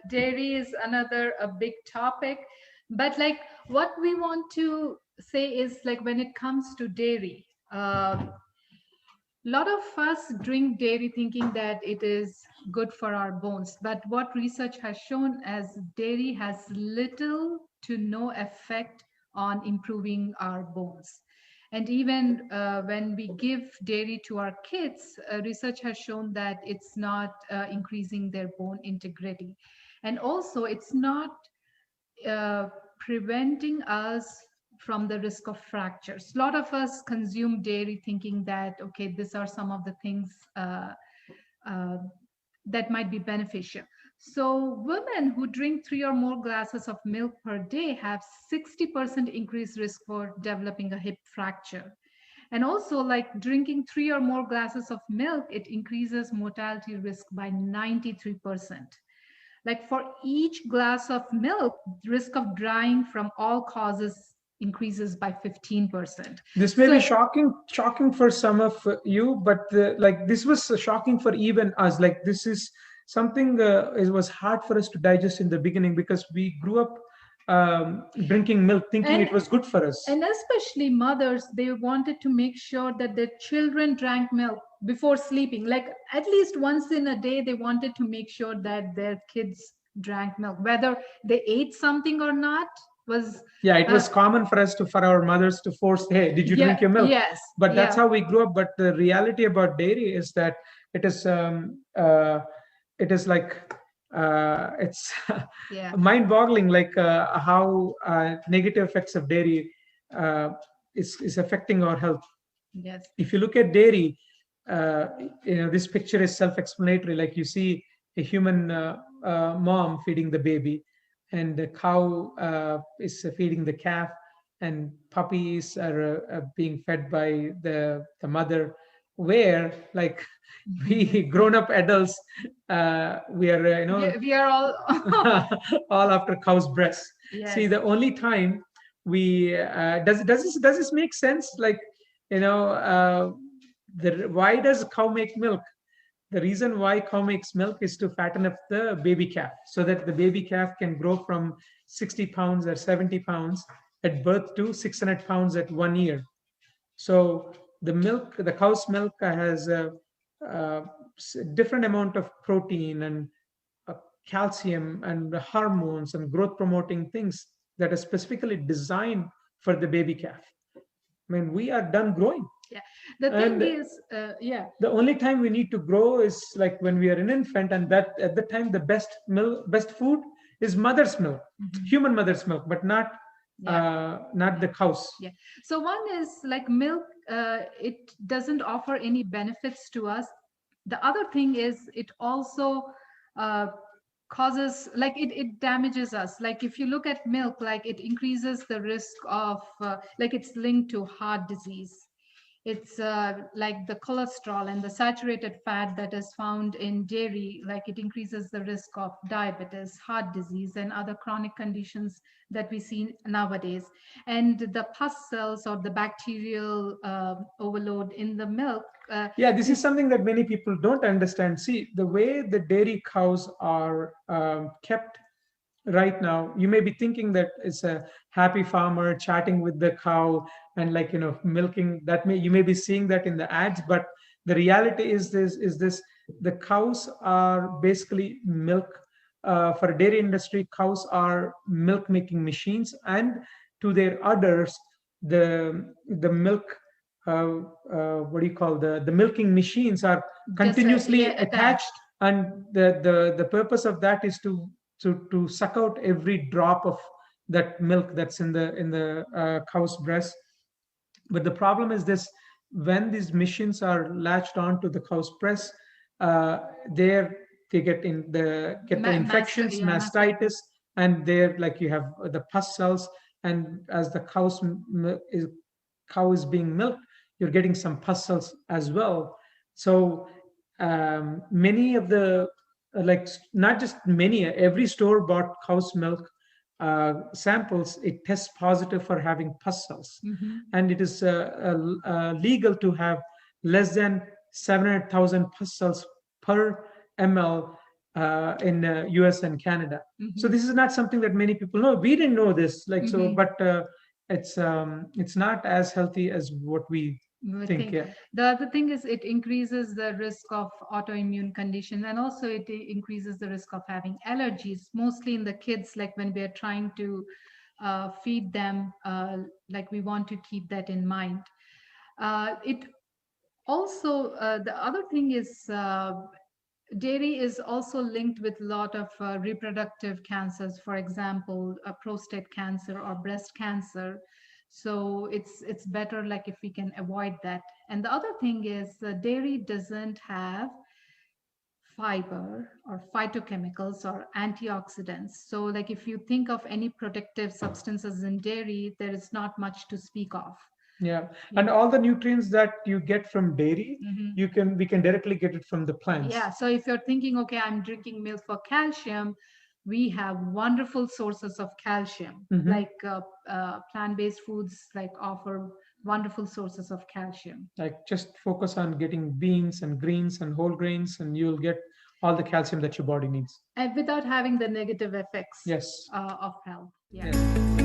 dairy is another a big topic. But like what we want to say is like when it comes to dairy, a lot of us drink dairy thinking that it is good for our bones. But what research has shown as dairy has little to no effect on improving our bones. And even when we give dairy to our kids, research has shown that it's not increasing their bone integrity. And also, it's not uh, preventing us from the risk of fractures. A lot of us consume dairy thinking that, okay, these are some of the things uh, that might be beneficial. So, women who drink 3 or more glasses of milk per day have 60% increased risk for developing a hip fracture. And also, like drinking 3 or more glasses of milk, it increases mortality risk by 93%. Like for each glass of milk, the risk of dying from all causes increases by 15%. This may be shocking for some of you, but like this was shocking for even us. Like this is something it was hard for us to digest in the beginning because we grew up drinking milk thinking it was good for us. And especially mothers, they wanted to make sure that their children drank milk before sleeping. Like at least once in a day, they wanted to make sure that their kids drank milk, whether they ate something or not. It was common for us for our mothers to force, hey, did you drink your milk? Yes, but that's how we grew up. But the reality about dairy is that it is like it's mind-boggling, like how negative effects of dairy is affecting our health. Yes. If you look at dairy, this picture is self-explanatory. Like you see a human mom feeding the baby, and the cow is feeding the calf, and puppies are being fed by the mother, where like we grown-up adults, we are we are all all after cow's breast. Yes. See, the only time we does this make sense? Like, why does cow make milk? The reason why cow makes milk is to fatten up the baby calf, so that the baby calf can grow from 60 pounds or 70 pounds at birth to 600 pounds at 1 year. So the cow's milk has a different amount of protein and calcium and hormones and growth promoting things that are specifically designed for the baby calf. I mean, we are done growing. Yeah. The thing is, the only time we need to grow is like when we are an infant, and that at the time the best food is mother's milk, human mother's milk, but not the cows. Yeah. So one is like milk, it doesn't offer any benefits to us. The other thing is it also causes, like it damages us. Like if you look at milk, like it increases the risk of like it's linked to heart disease. It's like the cholesterol and the saturated fat that is found in dairy, like it increases the risk of diabetes, heart disease, and other chronic conditions that we see nowadays. And the pus cells or the bacterial overload in the milk. This is something that many people don't understand. See, the way the dairy cows are kept right now, you may be thinking that it's a happy farmer chatting with the cow and milking. You may be seeing that in the ads, but the reality is this: the cows are basically milk. For dairy industry, cows are milk making machines, and to their udders, the milk what do you call the milking machines are continuously attached, and the purpose of that is to suck out every drop of that milk that's in the cow's breast. But the problem is this: when these machines are latched onto the cow's breast, they get the infections, mastitis, and there, like, you have the pus cells, and as the cow is being milked, you're getting some pus cells as well. So many of the not just many, every store bought cow's milk samples, it tests positive for having pus cells. And it is legal to have less than 700,000 pus cells per ml in US and Canada. So Mhm. this is not something that many people know. We didn't know this, like, so, Mhm. but it's not as healthy as what we I think. think Yeah. the other thing is it increases the risk of autoimmune condition, and also it increases the risk of having allergies, mostly in the kids, like when we are trying to feed them, like we want to keep that in mind. It also, the other thing is dairy is also linked with a lot of reproductive cancers, for example, prostate cancer or breast cancer. So it's better like if we can avoid that. And the other thing is dairy doesn't have fiber or phytochemicals or antioxidants. So like if you think of any protective substances in dairy, there is not much to speak of. Yeah, Yeah. and all the nutrients that you get from dairy, Mhm. we can directly get it from the Yeah, plants. so if you're thinking, okay, I'm drinking milk for calcium, we have wonderful sources of calcium. Hmm. Like plant-based foods, like offer wonderful sources of calcium, Like, just focus on getting beans and greens and whole grains, and you'll get all the calcium that your body needs. and without having the negative effects Yes. of health. Yeah. Yes.